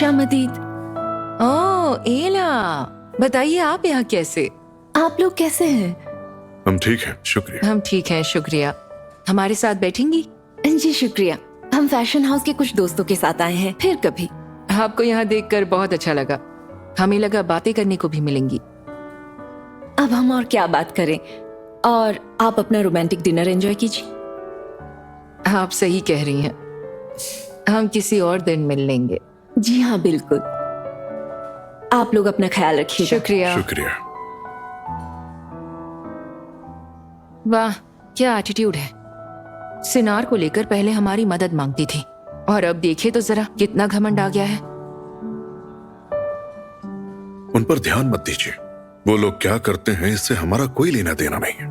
खुशामदीद। ओह एला, बताइए आप यहाँ कैसे? आप लोग कैसे हैं? हम ठीक हैं, शुक्रिया। हम ठीक हैं, शुक्रिया। हमारे साथ बैठेंगी? जी शुक्रिया। हम फैशन हाउस के कुछ दोस्तों के साथ आए हैं, फिर कभी। आपको यहाँ देखकर बहुत अच्छा लगा। हमें लगा बातें करने को भी मिलेंगी। अब हम और क्या बात करें, और आप अपना रोमांटिक डिनर एंजॉय कीजिए। आप सही कह रही हैं, हम किसी और दिन मिल लेंगे। जी हाँ बिल्कुल। आप लोग अपना ख्याल रखिए। शुक्रिया। शुक्रिया। वाह क्या एटीट्यूड है। सिनार को लेकर पहले हमारी मदद मांगती थी, और अब देखिए तो जरा कितना घमंड आ गया है। उन पर ध्यान मत दीजिए, वो लोग क्या करते हैं इससे हमारा कोई लेना देना नहीं है।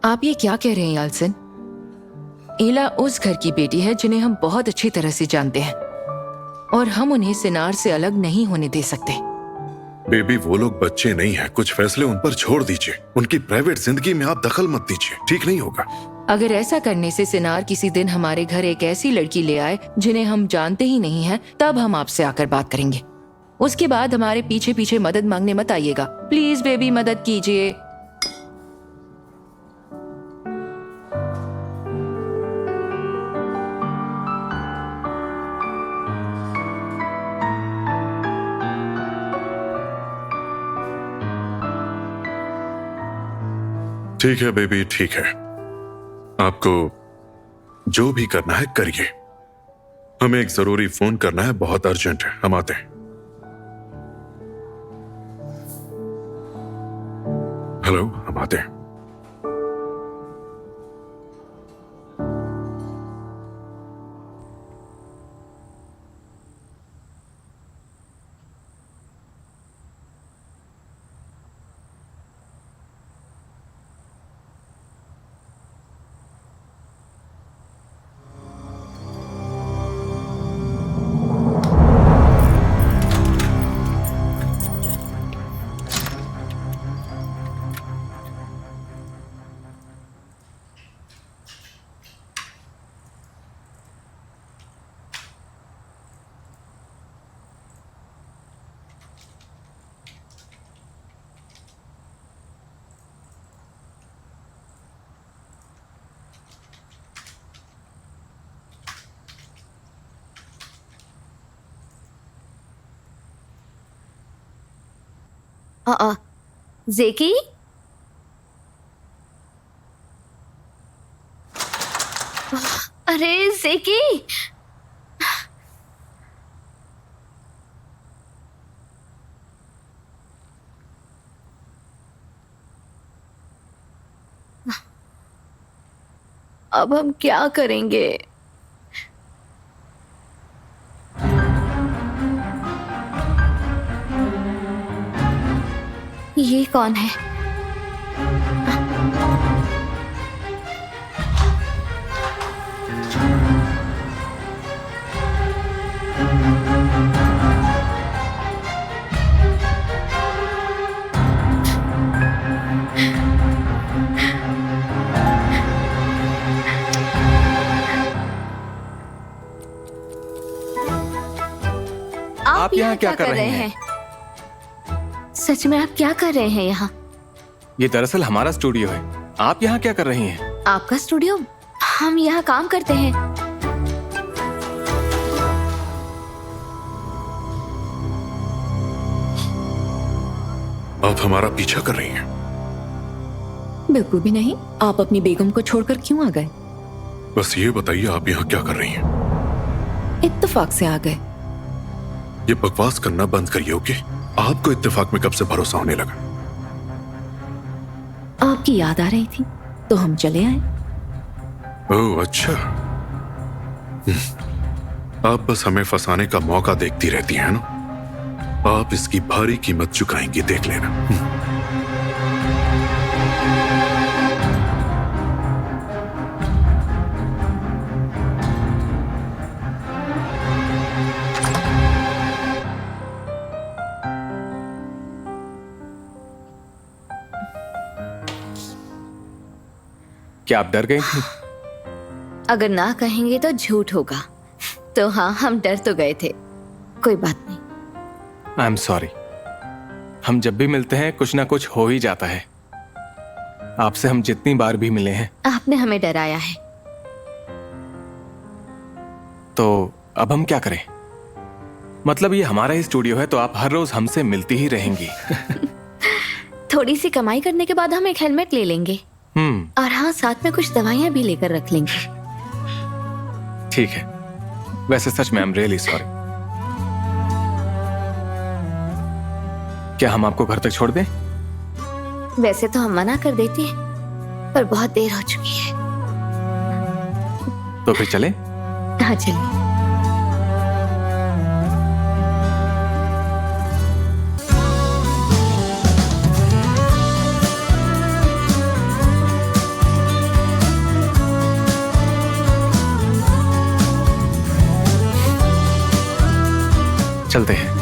आप ये क्या कह रहे हैं यालसन? एला उस घर की बेटी है जिन्हें हम बहुत अच्छी तरह से जानते हैं, और हम उन्हें सिनार से अलग नहीं होने दे सकते। बेबी, वो लोग बच्चे नहीं हैं, कुछ फैसले उन पर छोड़ दीजिए। उनकी प्राइवेट जिंदगी में आप दखल मत दीजिए, ठीक नहीं होगा। अगर ऐसा करने से सिनार किसी दिन हमारे घर एक ऐसी लड़की ले आए जिन्हें हम जानते ही नहीं हैं, तब हम आपसे आकर बात करेंगे। उसके बाद हमारे पीछे पीछे मदद मांगने मत आइएगा। प्लीज बेबी, मदद कीजिए। ठीक है बेबी, ठीक है। आपको जो भी करना है करिए। हमें एक जरूरी फोन करना है, बहुत अर्जेंट है। हम आते हैं। हेलो, हम आते हैं। जेकी, अरे जेकी, अब हम क्या करेंगे? ये कौन है? आप यहाँ क्या कर रहे हैं? सच में आप क्या कर रहे हैं यहाँ? ये दरअसल हमारा स्टूडियो है। आप यहाँ क्या कर रही हैं? आपका स्टूडियो? हम यहाँ काम करते हैं। आप हमारा पीछा कर रही हैं? बिल्कुल भी नहीं। आप अपनी बेगम को छोड़कर क्यों आ गए? बस ये बताइए, आप यहाँ क्या कर रही हैं? इत्तेफाक से आ गए। ये बकवास करना बंद करिए, ओके? आपको इत्तेफाक में कब से भरोसा होने लगा? आपकी याद आ रही थी तो हम चले आए। ओह अच्छा। आप बस हमें फंसाने का मौका देखती रहती हैं ना? आप इसकी भारी कीमत चुकाएंगी, देख लेना। क्या आप डर गई थी? अगर ना कहेंगे तो झूठ होगा। तो हाँ, हम डर तो गए थे। कोई बात नहीं। I am sorry. हम जब भी मिलते हैं कुछ ना कुछ हो ही जाता है। आपसे हम जितनी बार भी मिले हैं आपने हमें डराया है। तो अब हम क्या करें? मतलब ये हमारा ही स्टूडियो है तो आप हर रोज हमसे मिलती ही रहेंगी। थोड़ी सी कमाई करने के बाद हम एक हेलमेट ले लेंगे और हाँ, साथ में कुछ दवाइयाँ भी लेकर रख लेंगे। ठीक है। वैसे सच में आई एम रियली सॉरी। क्या हम आपको घर तक छोड़ दें? वैसे तो हम मना कर देते हैं, पर बहुत देर हो चुकी है। तो फिर चलें? हाँ चलिए। चलते हैं।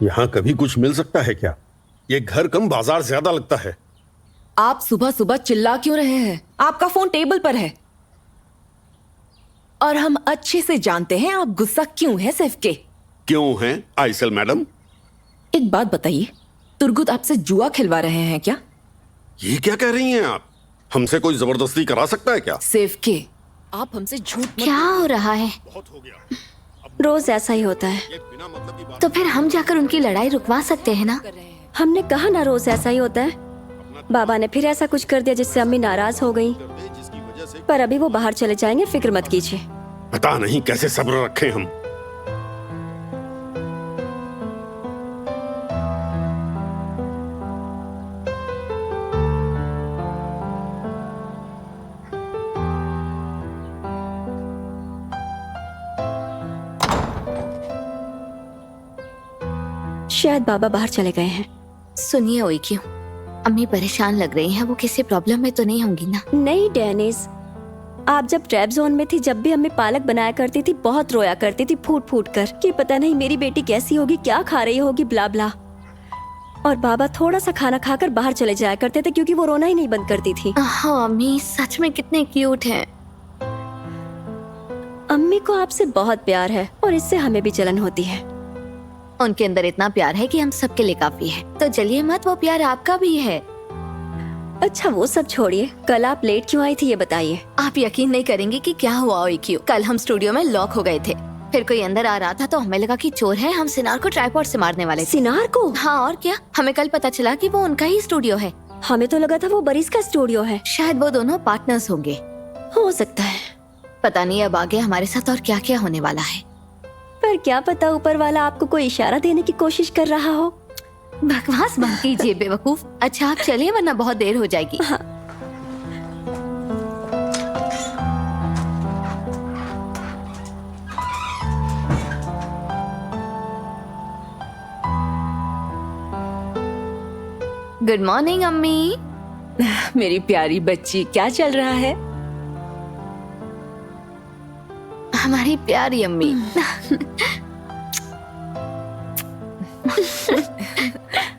यहाँ कभी कुछ मिल सकता है क्या? ये घर कम बाजार ज्यादा लगता है। आप सुबह सुबह चिल्ला क्यों रहे हैं? आपका फोन टेबल पर है और हम अच्छे से जानते हैं आप गुस्सा क्यों है सिर्फ के। क्यों है आइसल मैडम? एक बात बताइए, तुर्गुत आपसे जुआ खिलवा रहे हैं क्या? ये क्या कह रही हैं आप? हमसे कोई जबरदस्ती करा सकता है क्या? सिर्फ के आप हमसे झूठ मत क्या हो रहा है? बहुत हो गया। रोज ऐसा ही होता है। ये बिना मतलब की बात। तो फिर हम जाकर उनकी लड़ाई रुकवा सकते हैं ना? हमने कहा ना रोज ऐसा ही होता है। बाबा ने फिर ऐसा कुछ कर दिया जिससे अम्मी नाराज हो गई, जिसकी वजह से पर अभी वो बाहर चले जाएंगे, फिक्र मत कीजिए। पता नहीं कैसे सब्र रखें हम। शायद बाबा बाहर चले गए हैं। सुनिए ओई, क्यों अम्मी परेशान लग रही हैं? वो किसी प्रॉब्लम में तो नहीं होंगी ना? नहीं डेनिस, आप जब ट्रैप जोन में थी, जब भी अम्मी पालक बनाया करती थी, बहुत रोया करती थी फूट फूट कर कि पता नहीं मेरी बेटी कैसी होगी, क्या खा रही होगी, ब्ला ब्ला। और बाबा थोड़ा सा खाना खाकर बाहर चले जाया करते थे क्योंकि वो रोना ही नहीं बंद करती थी। हाँ अम्मी सच में कितने क्यूट हैं। अम्मी को आपसे बहुत प्यार है और इससे हमें भी जलन होती है। उनके अंदर इतना प्यार है कि हम सबके लिए काफी है। तो जलिए मत, वो प्यार आपका भी है। अच्छा वो सब छोड़िए, कल आप लेट क्यों आई थी ये बताइए। आप यकीन नहीं करेंगे कि क्या हुआ ओई क्यों। कल हम स्टूडियो में लॉक हो गए थे, फिर कोई अंदर आ रहा था तो हमें लगा कि चोर है। हम सिनार को ट्राइपॉड से मारने वाले थे। सिनार को? हाँ और क्या, हमें कल पता चला कि वो उनका ही स्टूडियो है। हमें तो लगा था वो बरीस का स्टूडियो है। शायद वो दोनों पार्टनर्स होंगे। हो सकता है, पता नहीं अब आगे हमारे साथ और क्या क्या होने वाला है। पर क्या पता ऊपर वाला आपको कोई इशारा देने की कोशिश कर रहा हो। बकवास मत कीजिए बेवकूफ। अच्छा आप चलिए वरना बहुत देर हो जाएगी। हाँ। गुड मॉर्निंग अम्मी। मेरी प्यारी बच्ची, क्या चल रहा है? हमारी प्यारी अम्मी।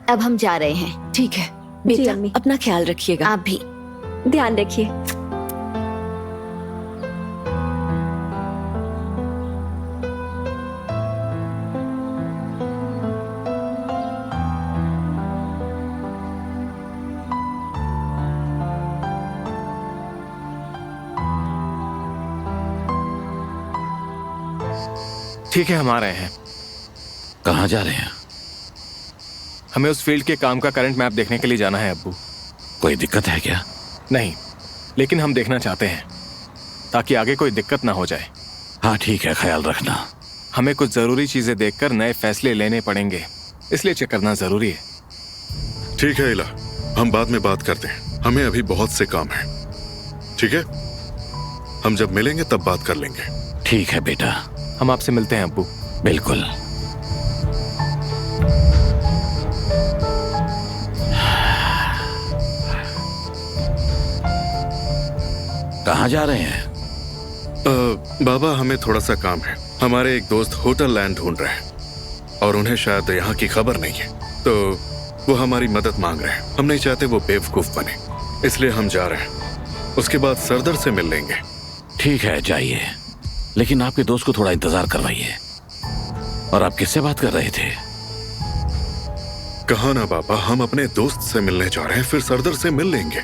अब हम जा रहे हैं। ठीक है जी, बेटा, अम्मी। अपना ख्याल रखिएगा। आप भी। ध्यान रखिए। ठीक है, हम आ रहे हैं। कहाँ जा रहे हैं? हमें उस फील्ड के काम का करंट मैप देखने के लिए जाना है अब्बू। कोई दिक्कत है क्या? नहीं, लेकिन हम देखना चाहते हैं ताकि आगे कोई दिक्कत ना हो जाए। हाँ ठीक है, ख्याल रखना। हमें कुछ जरूरी चीजें देखकर नए फैसले लेने पड़ेंगे, इसलिए चेक करना जरूरी है। ठीक है इला, हम बाद में बात करते हैं, हमें अभी बहुत से काम है। ठीक है, हम जब मिलेंगे तब बात कर लेंगे। ठीक है बेटा। हम आपसे मिलते हैं अब्बू। बिल्कुल। कहाँ जा रहे हैं? बाबा हमें थोड़ा सा काम है। हमारे एक दोस्त होटल लैंड ढूंढ रहे हैं और उन्हें शायद यहाँ की खबर नहीं है, तो वो हमारी मदद मांग रहे हैं। हम नहीं चाहते वो बेवकूफ बने, इसलिए हम जा रहे हैं। उसके बाद सरदर से मिल लेंगे। ठीक है, जाइए, लेकिन आपके दोस्त को थोड़ा इंतजार करवाइए। और आप किससे बात कर रहे थे? कहा ना बाबा, हम अपने दोस्त से मिलने जा रहे हैं, फिर सरदर से मिल लेंगे।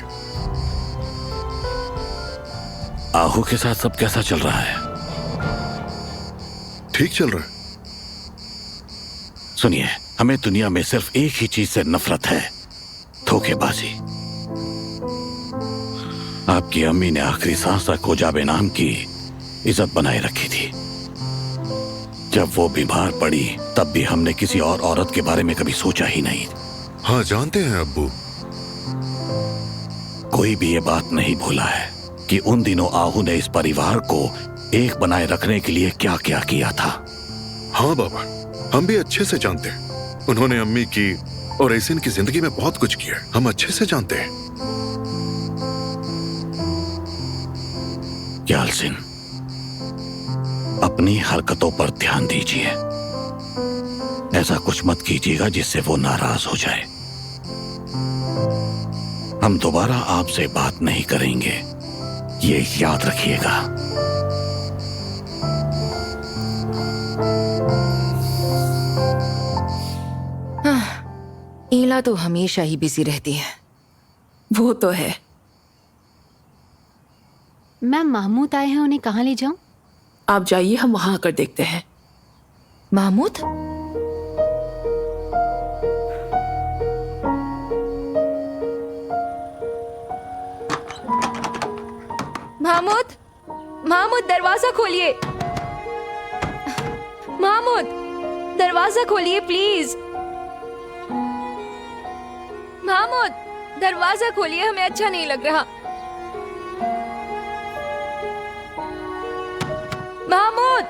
आहू के साथ सब कैसा चल रहा है? ठीक चल रहा है। सुनिए, हमें दुनिया में सिर्फ एक ही चीज से नफरत है, धोखेबाजी। आपकी अम्मी ने आखिरी सांस तक खोजाबे नाम की इज्जत बनाए रखी थी। जब वो बीमार पड़ी तब भी हमने किसी और औरत के बारे में कभी सोचा ही नहीं। हाँ, जानते हैं अब्बू। कोई भी ये बात नहीं भूला है कि उन दिनों आहू ने इस परिवार को एक बनाए रखने के लिए क्या क्या किया था। हाँ बाबा, हम भी अच्छे से जानते हैं। उन्होंने अम्मी की और ऐसिन की जिंदगी में बहुत कुछ किया है, हम अच्छे से जानते हैं। यालसिन, अपनी हरकतों पर ध्यान दीजिए। ऐसा कुछ मत कीजिएगा जिससे वो नाराज हो जाए। हम दोबारा आपसे बात नहीं करेंगे, ये याद रखिएगा। ईला तो हमेशा ही बिजी रहती है। वो तो है। मैम, महमूद आए हैं, उन्हें कहाँ ले जाऊं? आप जाइए, हम वहां आकर देखते हैं। महमूद? महमूद, महमूद दरवाजा खोलिए। महमूद, दरवाजा खोलिए प्लीज। महमूद, दरवाजा खोलिए, हमें अच्छा नहीं लग रहा। महमूद,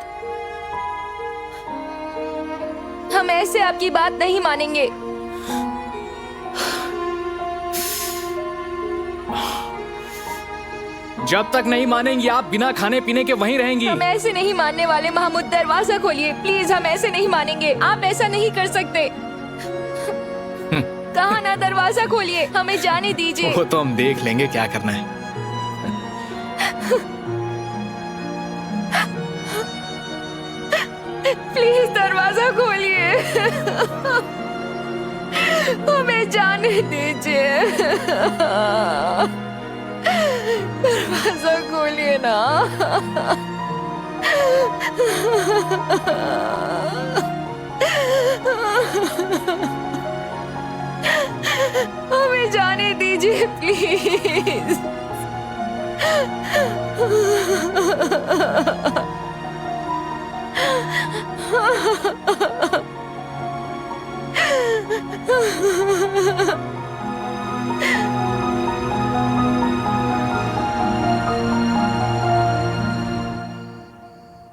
हम ऐसे आपकी बात नहीं मानेंगे। जब तक नहीं मानेंगी आप, बिना खाने पीने के वहीं रहेंगी। हम ऐसे नहीं मानने वाले। महमूद, दरवाजा खोलिए प्लीज, हम ऐसे नहीं मानेंगे। आप ऐसा नहीं कर सकते। कहा ना, दरवाजा खोलिए, हमें जाने दीजिए। वो तो हम देख लेंगे क्या करना है। प्लीज दरवाजा खोलिए, हमें जाने दीजिए। दरवाजा खोलिए ना। हमें जाने दीजिए प्लीज।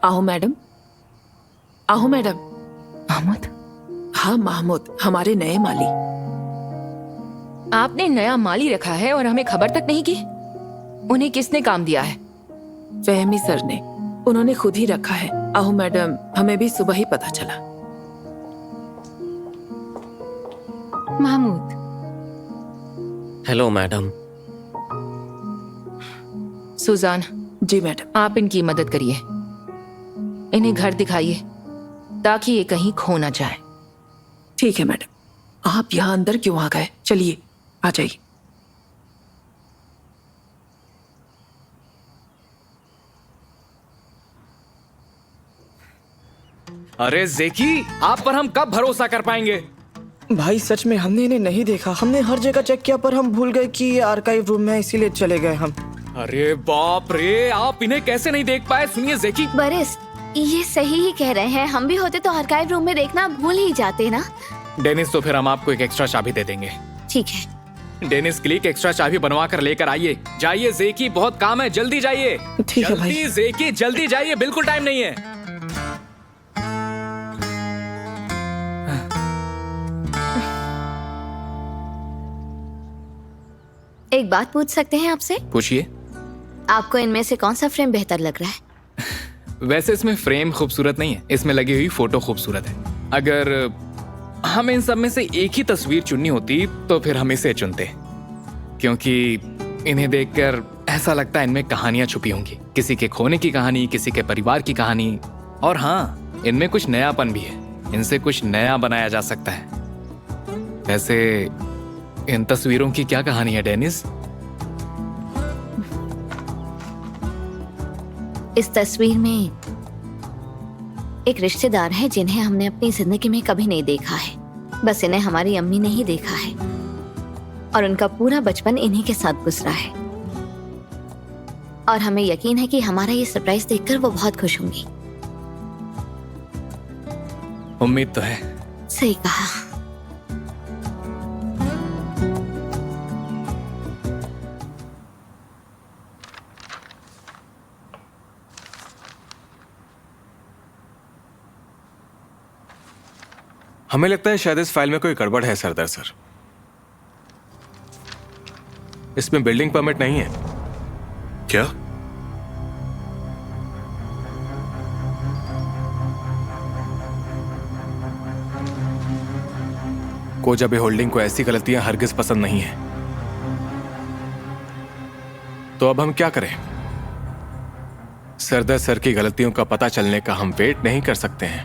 आहू मैडम, आहू मैडम। महमूद? हाँ महमूद, हमारे नए माली। आपने नया माली रखा है और हमें खबर तक नहीं की? उन्हें किसने काम दिया है? फहमी सर ने, उन्होंने खुद ही रखा है। आहू मैडम, हमें भी सुबह ही पता चला। महमूद। Hello madam. सुजान। जी मैडम। आप इनकी मदद करिए, इन्हें घर दिखाइए ताकि ये कहीं खो ना जाए। ठीक है मैडम। आप यहाँ अंदर क्यों आ गए? चलिए, आ जाइए। अरे जेकी, आप पर हम कब भरोसा कर पाएंगे? भाई सच में हमने इन्हें नहीं देखा। हमने हर जगह चेक किया पर हम भूल गए कि ये आर्काइव रूम में है, इसीलिए चले गए हम। अरे बाप रे, आप इन्हें कैसे नहीं देख पाए? सुनिए जेकी। बरिस, ये सही ही कह रहे हैं। हम भी होते तो आर्काइव रूम में देखना भूल ही जाते ना। डेनिस, तो फिर हम आपको एक एक्स्ट्रा चाबी दे देंगे। ठीक है। डेनिस के लिए एक एक्स्ट्रा चाबी बनवा कर लेकर आइए। जाइए जेकी, बहुत काम है, जल्दी जाइए। ठीक है भाई। जल्दी जेकी, जल्दी जाइए, बिल्कुल टाइम नहीं है। एक बात पूछ सकते हैं आपसे? पूछिए। आपको इनमें से कौन सा फ्रेम बेहतर लग रहा है? वैसे इसमें फ्रेम खूबसूरत नहीं है, इसमें लगी हुई फोटो खूबसूरत है। अगर हमें इन सब में से एक ही तस्वीर चुननी होती तो फिर हम इसे चुनते, क्योंकि इन्हें देखकर ऐसा लगता है इनमें कहानियां छुपी होंगी, किसी के खोने की कहानी, किसी के परिवार की कहानी। और हाँ, इनमें कुछ नयापन भी है, इनसे कुछ नया बनाया जा सकता है। वैसे इन तस्वीरों की क्या कहानी है डेनिस? इस तस्वीर में एक रिश्तेदार है जिन्हें हमने अपनी जिंदगी में कभी नहीं देखा है, बस इन्हें हमारी अम्मी ने ही देखा है और उनका पूरा बचपन इन्हीं के साथ गुजरा है। और हमें यकीन है कि हमारा ये सरप्राइज देखकर वो बहुत खुश होंगी। उम्मीद तो है। सही कहा। हमें लगता है शायद इस फाइल में कोई गड़बड़ है सरदार सर। इसमें बिल्डिंग परमिट नहीं है। क्या? कोजाबे होल्डिंग को ऐसी गलतियां हरगिज पसंद नहीं है। तो अब हम क्या करें? सरदार सर की गलतियों का पता चलने का हम वेट नहीं कर सकते हैं,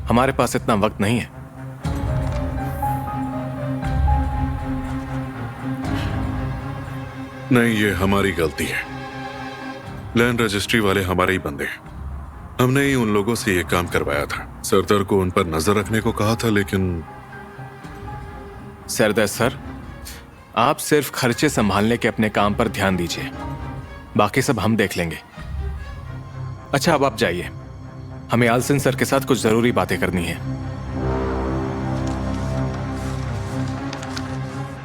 हमारे पास इतना वक्त नहीं है। नहीं, ये हमारी गलती है। लैंड रजिस्ट्री वाले हमारे ही बंदे हैं। हमने ही उन लोगों से ये काम करवाया था। सरदार को उन पर नजर रखने को कहा था, लेकिन सरदार सर, आप सिर्फ खर्चे संभालने के अपने काम पर ध्यान दीजिए, बाकी सब हम देख लेंगे। अच्छा, अब आप जाइए, हमें आलसन सर के साथ कुछ जरूरी बातें करनी है।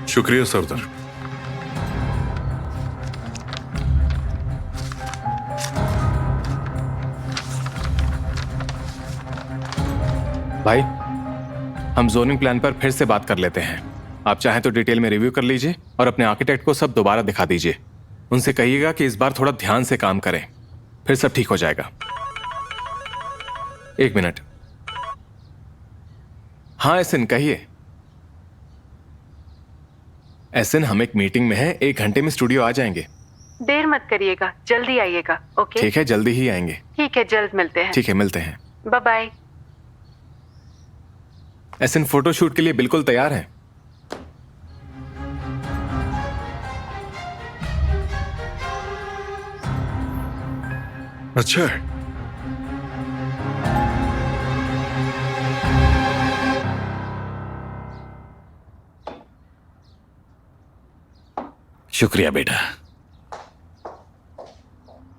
शुक्रिया सरदार। भाई, हम जोनिंग प्लान पर फिर से बात कर लेते हैं। आप चाहें तो डिटेल में रिव्यू कर लीजिए और अपने आर्किटेक्ट को सब दोबारा दिखा दीजिए। उनसे कहिएगा कि इस बार थोड़ा ध्यान से काम करें, फिर सब ठीक हो जाएगा। एक मिनट। हाँ एसिन, कहिए। एसिन, हम एक मीटिंग में हैं, 1 घंटे में स्टूडियो आ जाएंगे। देर मत करिएगा, जल्दी आइएगा। ओके? ठीक है, जल्दी ही आएंगे। ठीक है, जल्द मिलते हैं। ठीक है, मिलते हैं। Bye bye. एसिन, फोटोशूट के लिए बिल्कुल तैयार हैं। अच्छा है। शुक्रिया बेटा।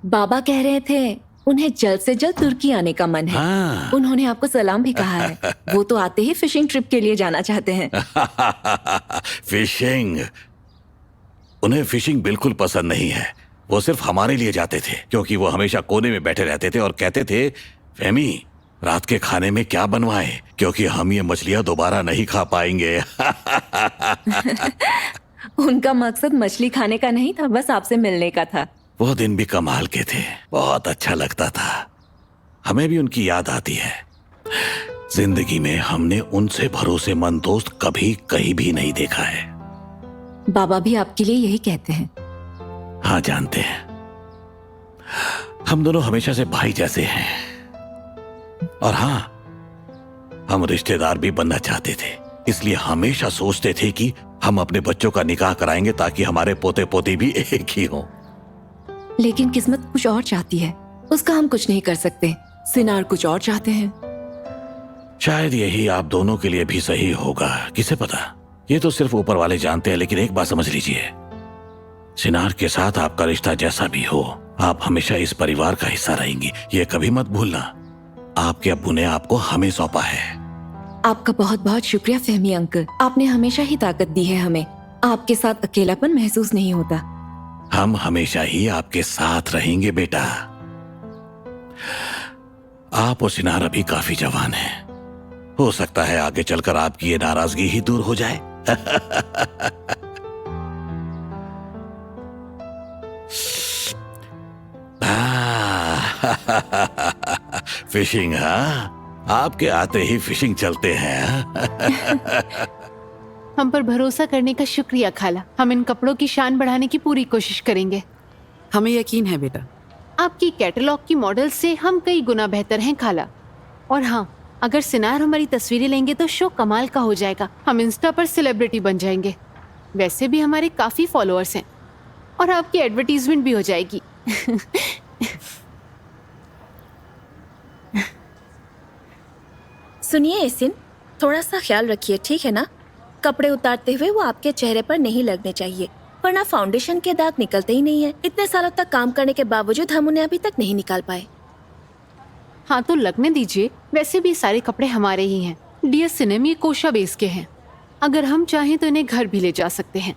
बाबा कह रहे थे उन्हें जल्द से जल्द तुर्की आने का मन है। हाँ। उन्होंने आपको सलाम भी कहा है। वो तो आते ही फिशिंग ट्रिप के लिए जाना चाहते हैं। फिशिंग? उन्हें फिशिंग बिल्कुल पसंद नहीं है। वो सिर्फ हमारे लिए जाते थे, क्योंकि वो हमेशा कोने में बैठे रहते थे और कहते थे, फेमी, रात के खाने में क्या बनवाएं, क्योंकि हम ये मछलियां दोबारा नहीं खा पाएंगे। उनका मकसद मछली खाने का नहीं था, बस आपसे मिलने का था। वो दिन भी कमाल के थे, बहुत अच्छा लगता था। हमें भी उनकी याद आती है। जिंदगी में हमने उनसे भरोसेमंद दोस्त कभी कहीं भी नहीं देखा है। बाबा भी आपके लिए यही कहते हैं। हाँ, जानते हैं। हम दोनों हमेशा से भाई जैसे हैं। और हाँ, हम रिश्तेदार भी बनना चाहते थे, इसलिए हमेशा सोचते थे कि हम अपने बच्चों का निकाह कराएंगे ताकि हमारे पोते पोती भी एक ही हों। लेकिन किस्मत कुछ और चाहती है, उसका हम कुछ नहीं कर सकते। सिनार कुछ और चाहते हैं। शायद यही आप दोनों के लिए भी सही होगा, किसे पता। ये तो सिर्फ ऊपर वाले जानते हैं, लेकिन एक बात समझ लीजिए, सिनार के साथ आपका रिश्ता जैसा भी हो, आप हमेशा इस परिवार का हिस्सा रहेंगी। ये कभी मत भूलना। आपके अब्बू ने आपको हमें सौंपा है। आपका बहुत बहुत शुक्रिया फहमी अंकल, आपने हमेशा ही ताकत दी है हमें। आपके साथ अकेलापन महसूस नहीं होता। हम हमेशा ही आपके साथ रहेंगे बेटा। आप और सिनार अभी काफी जवान हैं। हो सकता है आगे चलकर आपकी ये नाराजगी ही दूर हो जाए। फिशिंग? हाँ, आपके आते ही फिशिंग चलते हैं। हम पर भरोसा करने का शुक्रिया खाला। हम इन कपड़ों की शान बढ़ाने की पूरी कोशिश करेंगे। हमें यकीन है बेटा। आपकी कैटलॉग की मॉडल से हम कई गुना बेहतर हैं खाला। और हाँ, अगर सिनार हमारी तस्वीरें लेंगे तो शो कमाल का हो जाएगा। हम इंस्टा पर सेलिब्रिटी बन जाएंगे। वैसे भी हमारे काफी फॉलोअर्स हैं और आपकी एडवर्टीजमेंट भी हो जाएगी। सुनिए एसिन, थोड़ा सा ख्याल रखिए, ठीक है ना? कपड़े उतारते हुए वो आपके चेहरे पर नहीं लगने चाहिए, वरना फाउंडेशन के दाग निकलते ही नहीं है। इतने सालों तक काम करने के बावजूद हम उन्हें अभी तक नहीं निकाल पाए। हाँ तो लगने दीजिए, वैसे भी सारे कपड़े हमारे ही हैं। डियर सिनेम ये कोशा बेस के हैं। अगर हम चाहें तो इन्हें घर भी ले जा सकते हैं,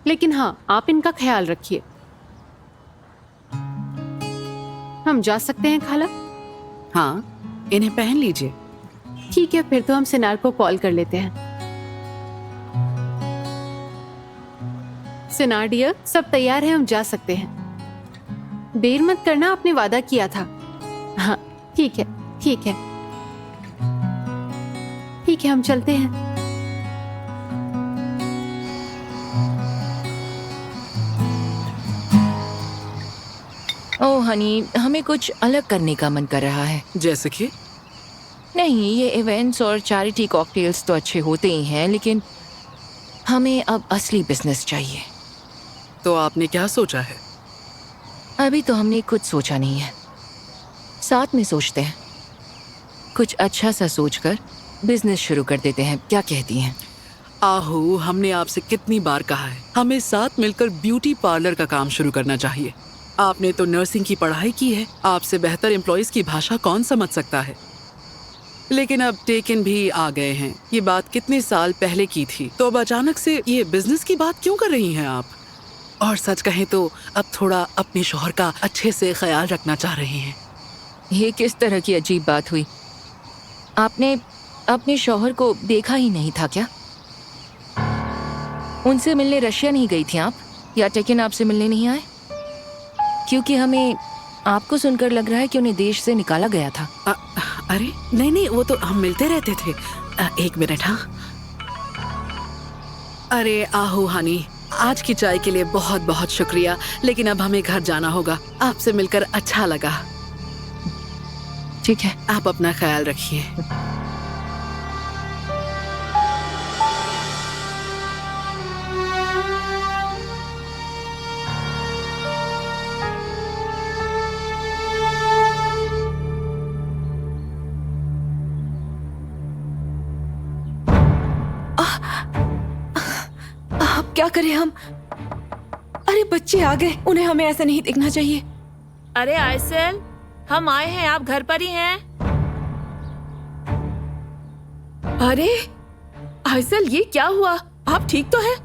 लेकिन हाँ आप इनका ख्याल रखिए। हम जा सकते हैं खाला? हाँ, इन्हें पहन लीजिए। ठीक है, फिर तो हम सिनार को कॉल कर लेते हैं। सिनार डियर, सब तैयार है, हम जा सकते हैं। देर मत करना, आपने वादा किया था। हाँ ठीक है, ठीक है, ठीक है, हम चलते हैं। ओह हनी, हमें कुछ अलग करने का मन कर रहा है। जैसे कि? नहीं, ये इवेंट्स और चैरिटी कॉकटेल्स तो अच्छे होते ही हैं, लेकिन हमें अब असली बिजनेस चाहिए। तो आपने क्या सोचा है? अभी तो हमने कुछ सोचा नहीं है, साथ में सोचते हैं। कुछ अच्छा सा सोचकर बिजनेस शुरू कर देते हैं, क्या कहती हैं? आहू, हमने आपसे कितनी बार कहा है, हमें साथ मिलकर ब्यूटी पार्लर का काम शुरू करना चाहिए। आपने तो नर्सिंग की पढ़ाई की है, आपसे बेहतर एम्प्लॉयज की भाषा कौन समझ सकता है। लेकिन अब टेकन भी आ गए हैं। ये बात कितने साल पहले की थी, तो अब अचानक से ये बिजनेस की बात क्यों कर रही हैं आप? और सच कहें तो अब थोड़ा अपने शौहर का अच्छे से ख्याल रखना चाह रही हैं। ये किस तरह की अजीब बात हुई? आपने अपने शौहर को देखा ही नहीं था क्या? उनसे मिलने रशिया नहीं गई थी आप, या टेकन आपसे मिलने नहीं आए? क्योंकि हमें आपको सुनकर लग रहा है कि उन्हें देश से निकाला गया था। अरे नहीं, वो तो हम मिलते रहते थे। एक मिनट। हाँ, अरे आहू हनी, आज की चाय के लिए बहुत बहुत शुक्रिया, लेकिन अब हमें घर जाना होगा। आपसे मिलकर अच्छा लगा। ठीक है, आप अपना ख्याल रखिए। अब क्या करें हम? अरे बच्चे आ गए, उन्हें हमें ऐसा नहीं देखना चाहिए। अरे आयसल, हम आए हैं, आप घर पर ही हैं? अरे आयसल, ये क्या हुआ? आप ठीक तो हैं?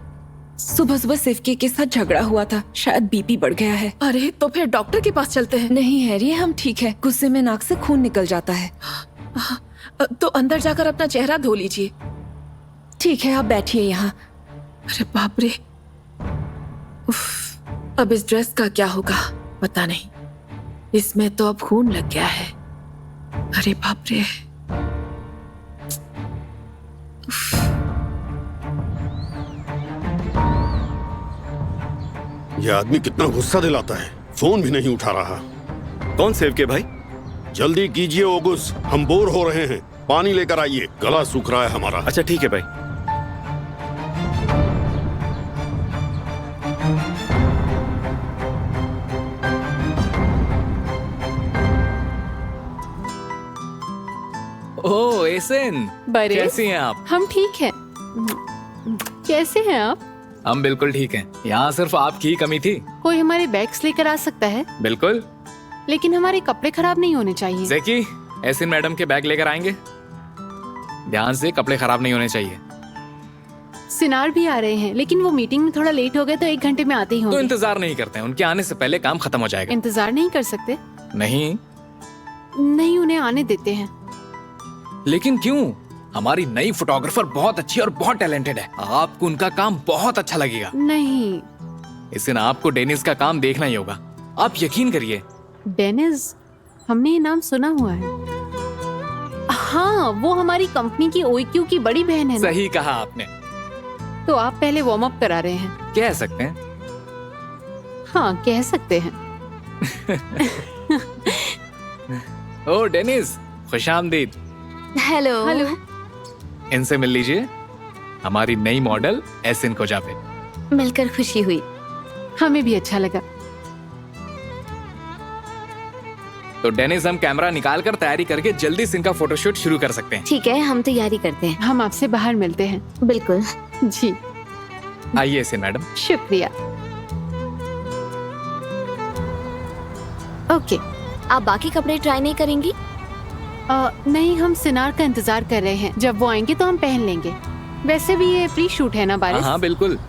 सुबह सुबह सिफके के साथ झगड़ा हुआ था, शायद बीपी बढ़ गया है। अरे तो फिर डॉक्टर के पास चलते हैं। नहीं हैरी, हम ठीक है। गुस्से में नाक से खून निकल जाता है। तो अंदर जाकर अपना चेहरा धो लीजिए। ठीक है, आप बैठिए यहाँ। अरे बाप रे, अब इस ड्रेस का क्या होगा पता नहीं। इसमें तो अब खून लग गया है। अरे बाप रे। ये आदमी कितना गुस्सा दिलाता है, फोन भी नहीं उठा रहा। कौन सेव के भाई? जल्दी कीजिए ओगुस, हम बोर हो रहे हैं। पानी लेकर आइए, गला सूख रहा है हमारा। अच्छा ठीक है भाई। ओह एसिन, बरे, कैसी हैं आप? हम ठीक हैं। कैसे हैं आप? हम बिल्कुल ठीक हैं। यहाँ सिर्फ आपकी ही कमी थी। कोई हमारे बैग्स लेकर आ सकता है? बिल्कुल, लेकिन हमारे कपड़े खराब नहीं होने चाहिए। जैकी, एसिन मैडम के बैग लेकर आएंगे। ध्यान से, कपड़े खराब नहीं होने चाहिए। सिनार भी आ रहे हैं, लेकिन वो मीटिंग में थोड़ा लेट हो गए तो 1 घंटे में आते ही तो होंगे। इंतजार नहीं करते हैं, उनके आने से पहले काम खत्म हो जाएगा। इंतजार नहीं कर सकते? नहीं। नहीं, उन्हें आने देते हैं। लेकिन क्यों? हमारी नई फोटोग्राफर बहुत अच्छी और बहुत टैलेंटेड है। आपको उनका काम बहुत अच्छा लगेगा। नहीं, इसे ना आपको डेनिस का काम देखना ही होगा, आप यकीन करिए। डेनिस, हमने ये नाम सुना हुआ है। हाँ, वो हमारी कंपनी की OEQ की बड़ी बहन है ना। सही कहा आपने। तो आप पहले वार्म अप करा रहे हैं। कह सकते हैं। हाँ, कह सकते हैं। ओ डेनिस, खुशामदीद। हेलो। हेलो। इनसे मिल लीजिए, हमारी नई मॉडल एसिन कोजाबे। मिलकर खुशी हुई। हमें भी अच्छा लगा। तो डेनिस, हम कैमरा निकाल कर तैयारी करके जल्दी से इनका फोटोशूट शुरू कर सकते हैं। ठीक है, हम तैयारी करते हैं। हम आपसे बाहर मिलते हैं। बिल्कुल जी। आइए एसिन मैडम। शुक्रिया। ओके। आप बाकी कपड़े ट्राई नहीं करेंगी? नहीं, हम सिनार का इंतजार कर रहे हैं। जब वो आएंगे तो हम पहन लेंगे। वैसे भी ये प्री शूट है ना बारिश? हाँ बिल्कुल।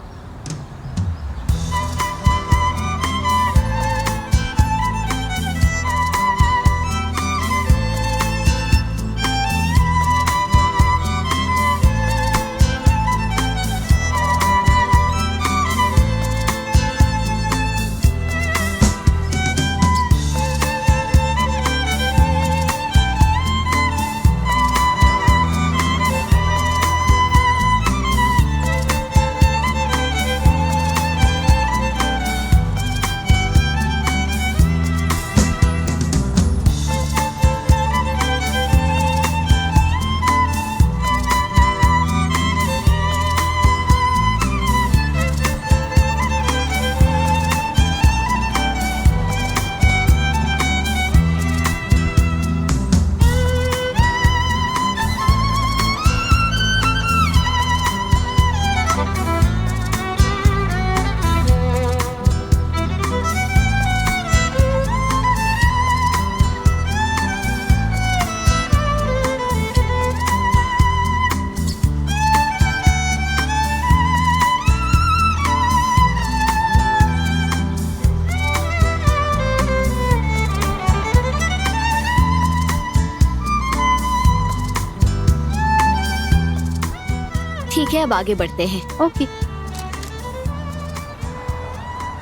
ठीक है, अब आगे बढ़ते हैं। ओके।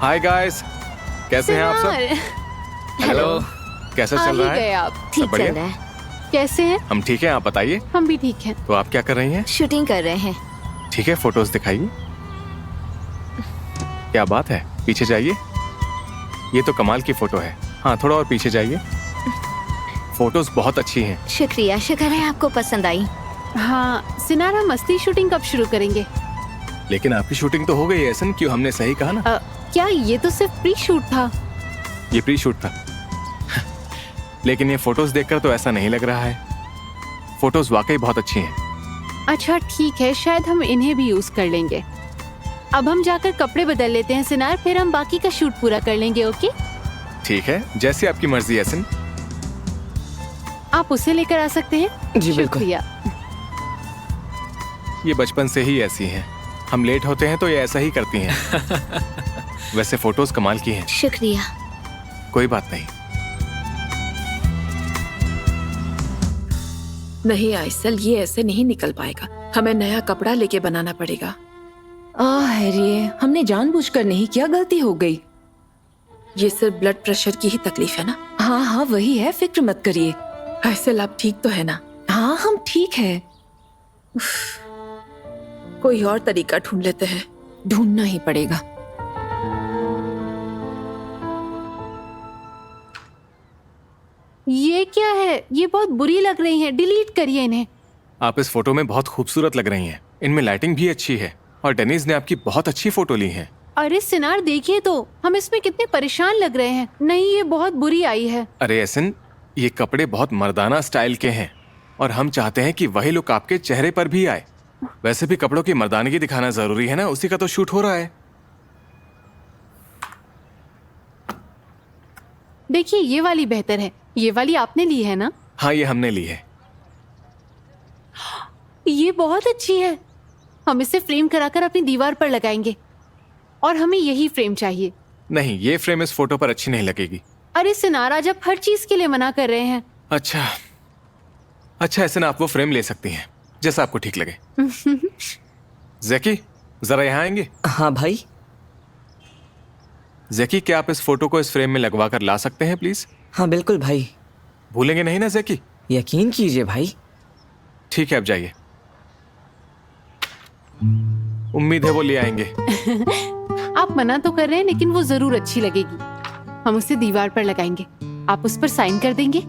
हाय गाइस, कैसे हैं आप सब? हेलो, कैसा चल रहा है? गए आप? सब ठीक बढ़िया? चल रहा है। कैसे हैं? हम ठीक हैं, आप बताइए। हम भी ठीक हैं। तो आप क्या कर रही हैं? शूटिंग कर रहे हैं। ठीक है, फोटोज दिखाइए। क्या बात है, पीछे जाइए। ये तो कमाल की फोटो है। हाँ, थोड़ा और पीछे जाइए। फोटोज बहुत अच्छी हैं। शुक्रिया, शुक्र है आपको पसंद आई। हाँ, सिनार, हम असली शूटिंग कब शुरू करेंगे? लेकिन आपकी शूटिंग तो हो गई है एसन, क्यों? हमने सही कहा ना? क्या ये तो सिर्फ प्री शूट था? ये प्री शूट था। लेकिन ये फोटोज देखकर तो ऐसा नहीं लग रहा है। फोटोज वाकई बहुत अच्छी हैं। अच्छा ठीक है, शायद हम इन्हें भी यूज कर लेंगे। अब हम जाकर कपड़े बदल लेते हैं सिनार, फिर हम बाकी का शूट पूरा कर लेंगे। ओके? ठीक है, जैसी आपकी मर्जी एसन। आप उसे लेकर आ सकते हैं? जी बिल्कुल। शुक्रिया। ये बचपन से ही ऐसी हैं। हम लेट होते हैं तो ये ऐसा ही करती हैं। वैसे फोटोज कमाल की हैं। शुक्रिया। कोई बात नहीं। नहीं आइसल, ये ऐसे नहीं निकल पाएगा। हमें नया कपड़ा लेके बनाना पड़ेगा। अरे, हमने जानबूझकर नहीं किया, गलती हो गई। ये सिर्फ ब्लड प्रेशर की ही तकलीफ है ना? हाँ हाँ वही है, फिक्र मत करिए। आइसल, आप ठीक तो है ना? हाँ, हम ठीक है। कोई और तरीका ढूंढ लेते हैं। ढूंढना ही पड़ेगा। ये क्या है? ये बहुत बुरी लग रही हैं, डिलीट करिए इन्हें। आप इस फोटो में बहुत खूबसूरत लग रही हैं। इनमें लाइटिंग भी अच्छी है और डेनिस ने आपकी बहुत अच्छी फोटो ली है। अरे सिनार, देखिए तो हम इसमें कितने परेशान लग रहे हैं। नहीं, ये बहुत बुरी आई है। अरे एसन, ये कपड़े बहुत मर्दाना स्टाइल के हैं और हम चाहते हैं कि वही लुक आपके चेहरे पर भी आए। वैसे भी कपड़ों की मर्दानगी दिखाना जरूरी है ना, उसी का तो शूट हो रहा है। देखिए, ये वाली बेहतर है। ये वाली आपने ली है ना? हाँ, ये हमने ली है। ये बहुत अच्छी है। हम इसे फ्रेम कराकर अपनी दीवार पर लगाएंगे और हमें यही फ्रेम चाहिए। नहीं, ये फ्रेम इस फोटो पर अच्छी नहीं लगेगी। अरे सिनार, आज आप हर चीज के लिए मना कर रहे हैं। अच्छा एसन, आप वो फ्रेम ले सकती हैं जैसा आपको ठीक लगे। जैकी, जरा यहाँ आएंगे? हाँ भाई। जैकी, क्या आप इस फोटो को इस फ्रेम में लगवा कर ला सकते हैं प्लीज? हाँ बिल्कुल भाई। भूलेंगे नहीं ना जैकी? यकीन कीजिए भाई। ठीक है, अब जाइए। उम्मीद है वो ले आएंगे। आप मना तो कर रहे हैं, लेकिन वो जरूर अच्छी लगेगी। हम उसे दीवार पर लगाएंगे। आप उस पर साइन कर देंगे?